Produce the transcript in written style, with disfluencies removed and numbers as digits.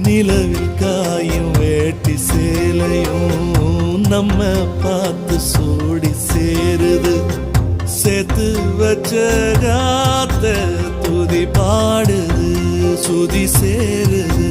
நிலவில் காயும் வேட்டி சேலையும் நம்ம பார்த்து சூடி சேருது. சேர்த்து வச்ச காத்த துதி பாடுது, சுதி சேருது.